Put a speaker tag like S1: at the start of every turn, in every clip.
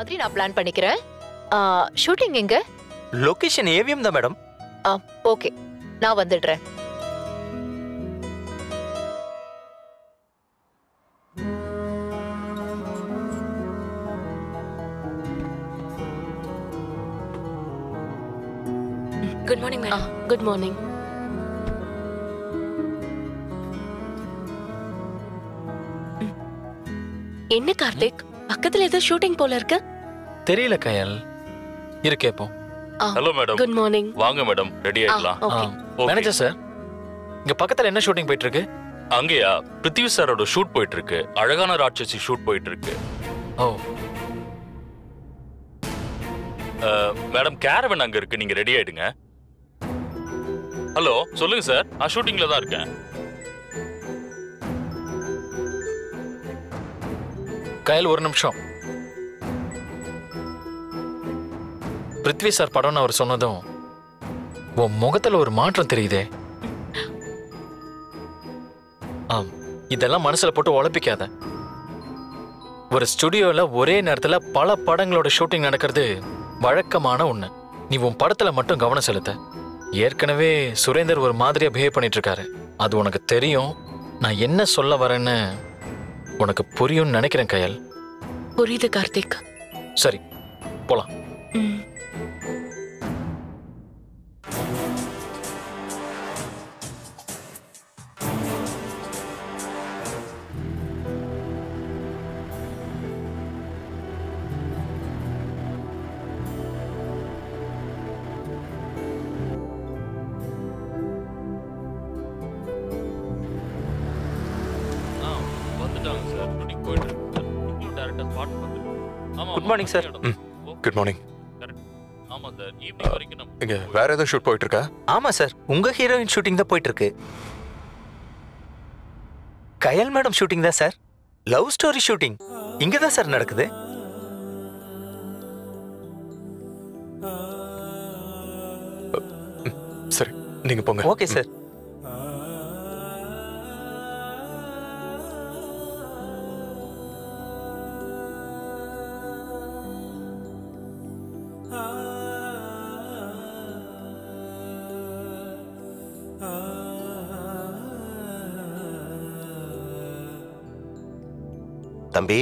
S1: மாதிரி நான் பிளான் பண்ணிக்கிறேன். ஷூட்டிங் எங்க?
S2: லொகேஷன் ஏவிஎம் தான் மேடம்.
S1: ஓகே, நான் வந்துடுறேன்.
S3: Good morning madam. Good morning. என்ன கார்த்திக், பக்கத்துல ஏதோ ஷூட்டிங் போல இருக்கு?
S4: தெரியல கயல். இருக்கே இப்போ.
S5: Hello madam.
S3: Good morning.
S5: வாங்க மேடம், ரெடி ஆயிடலாம்.
S4: மேனேஜர் சார், இங்க பக்கத்துல என்ன ஷூட்டிங் போயிட்டு இருக்கு?
S5: அங்கேயா பிருத்திவி சாரோட ஷூட் போயிட்டு இருக்கு. அழகான ராட்சசி ஷூட் போயிட்டு இருக்கு.
S4: ஓ
S5: மேடம், கேரவன் அங்க இருக்கு, நீங்க ரெடி ஆயிடுங்க. ஹலோ சொல்லுங்க சார். நான் ஷூட்டிங்ல தான் இருக்கேன்.
S4: கயல் ஒரு நிமிஷம். பிருத்வி சார் படம்னு அவர் சொன்னதும் உன் முகத்துல ஒரு மாற்றம் தெரியுதே. இதெல்லாம் மனசுல போட்டு உழப்பிக்காத. ஒரு ஸ்டுடியோல ஒரே நேரத்துல பல படங்களோட ஷூட்டிங் நடக்கிறது வழக்கமான ஒண்ணு. நீ உன் படத்துல மட்டும் கவனம் செலுத்த. ஏற்கனவே சுரேந்தர் ஒரு மாதிரியா பிஹேவ் பண்ணிட்டு இருக்காரு. அது உனக்கு தெரியும். நான் என்ன சொல்ல வரேன்னு உனக்கு புரியும்னு நினைக்கிறேன் கயல்.
S3: புரியுது கார்த்திக்.
S4: சரி, போலாம்.
S2: Good morning sir.
S6: Good morning.
S5: ஆமா சார், ஈவினிங் வரைக்கும் நம்ம
S6: இங்க வேற ஏதோ ஷூட் போயிட்டு இருக்கா?
S2: ஆமா சார், உங்க ஹீரோயின் ஷூட்டிங் தான் போயிட்டு இருக்கு. கயல் மேடம் ஷூட்டிங் தான் சார். லவ் ஸ்டோரி ஷூட்டிங் இங்க தான் சார் நடக்குது.
S6: சரி, நீங்க போங்க.
S2: Okay sir.
S7: தம்பி,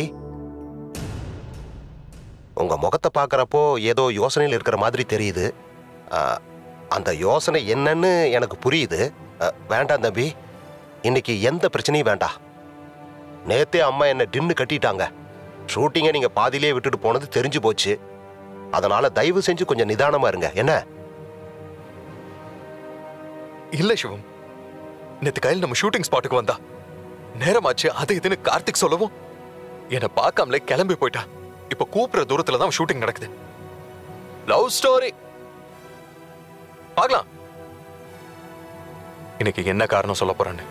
S7: உங்க முகத்தை பார்க்கறப்போ ஏதோ யோசனையில் இருக்கிற மாதிரி தெரியுது. அந்த யோசனை என்னன்னு எனக்கு புரியுது. வேண்டாம் தம்பி, இன்னைக்கு எந்த பிரச்சனையும் வேண்டாம். நேத்தே அம்மா என்ன டின்னு கட்டிட்டாங்க. ஷூட்டிங்கை நீங்க பாதியிலே விட்டுட்டு போனது தெரிஞ்சு போச்சு. அதனால தயவு செஞ்சு கொஞ்சம் நிதானமா இருங்க. என்ன?
S6: இல்ல சிவம், நேத்து கையில் நம்ம ஷூட்டிங் ஸ்பாட்டுக்கு வந்தா நேரமாச்சு அது இதுன்னு கார்த்திக் சொல்லவும் என்னை பார்க்காமலே கிளம்பி போயிட்டா. இப்ப கூப்பிடுற தூரத்துல தான் ஷூட்டிங் நடக்குது. லவ் ஸ்டோரி பார்க்கலாம். இன்னைக்கு என்ன காரணம் சொல்ல போறான்னு.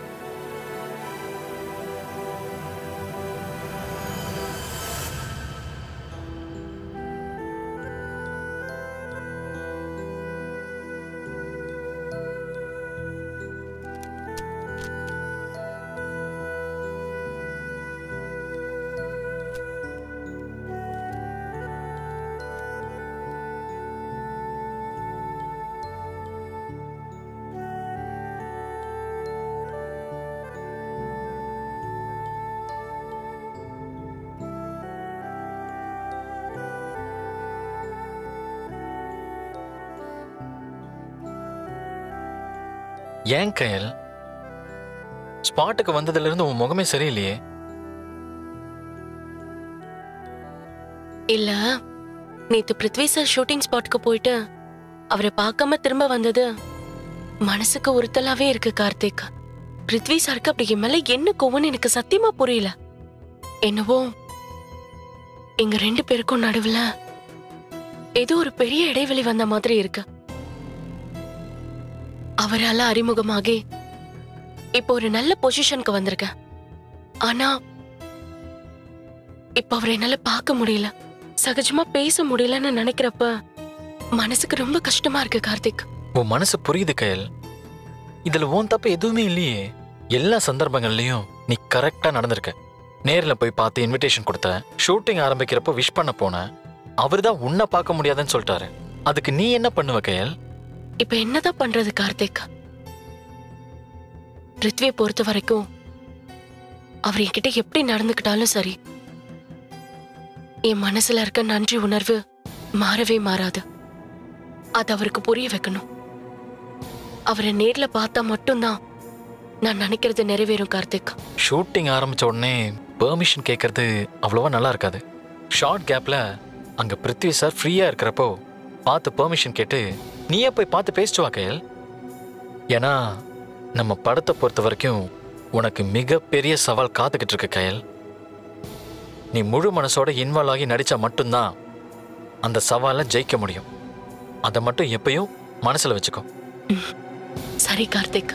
S4: ஏன் கயல், ஸ்பாட்டுக்கு வந்ததுல இருந்து உன் முகமே சரியில்லையே.
S3: இல்ல, நேத்து பிருத்வி சார் ஷூட்டிங் ஸ்பாட்க்கு போயிட்டு அவரை பார்க்காம திரும்ப வந்தது மனசுக்கு உறுத்தலாவே இருக்கு கார்த்திக். பிருத்வி சாருக்கு அப்படி என் மேல என்ன கோவம்னு எனக்கு சத்தியமா புரியல. என்னவோ எங்க 2 பேருக்கும் நடுவுல ஏதோ ஒரு பெரிய இடைவெளி வந்த மாதிரி இருக்கு. அவரால அறிமுகமாகி இப்போ ஒரு நல்ல பொசிஷனுக்கு வந்திருக்க. ஆனா இப்ப அவரை என்னால பார்க்க முடியல, சகஜமா பேச முடியலன்னு நினைக்கிறப்ப மனசுக்கு ரொம்ப கஷ்டமா இருக்கு கார்த்திக்.
S4: உன் மனசு புரியுது கயல். இதுல உன் தப்பு எதுவுமே இல்லையே. எல்லா சந்தர்ப்பங்கள்லயும் நீ கரெக்டா நடந்திருக்க. நேர்ல போய் பார்த்து இன்விடேஷன் கொடுத்த, ஷூட்டிங் ஆரம்பிக்கிறப்ப விஷ் பண்ண போன, அவர்தான் உன்னை பார்க்க முடியாதுன்னு சொல்லிட்டாரு. அதுக்கு நீ என்ன பண்ணுவ கயல்?
S3: இப்ப என்னதான் பண்றது கார்த்திக்? பிருத்வியை பொறுத்த வரைக்கும் அவர் என்கிட்ட எப்படி நடந்துக்கிட்டாலும் சரி, என் மனசுல இருக்க நன்றி உணர்வு மாறவே மாறாது. அது அவருக்கு புரிய வைக்கணும். அவரை நேர்ல பார்த்தா மட்டும்தான் நான் நினைக்கிறது நிறைவேறும் கார்த்திக்.
S4: ஷூட்டிங் ஆரம்பிச்ச உடனே பெர்மிஷன் கேட்கறது அவ்வளோவா நல்லா இருக்காது. ஷார்ட் கேப்ல அங்க பிருத்வி சார் ஃப்ரீயா இருக்கிறப்போ பார்த்து பெர்மிஷன் கேட்டு நீயே போய் பார்த்து பேசிட்டு வா கயல். ஏன்னா நம்ம படத்தை பொறுத்த வரைக்கும் உனக்கு மிகப்பெரிய சவால் காத்துக்கிட்டு இருக்கு கயல். நீ முழு மனசோட இன்வால்வ் ஆகி நடிச்சா மட்டும்தான் அந்த சவாலை ஜெயிக்க முடியும். அதை மட்டும் எப்பயும் மனசுல வச்சுக்கோ.
S3: சரி கார்த்திக்.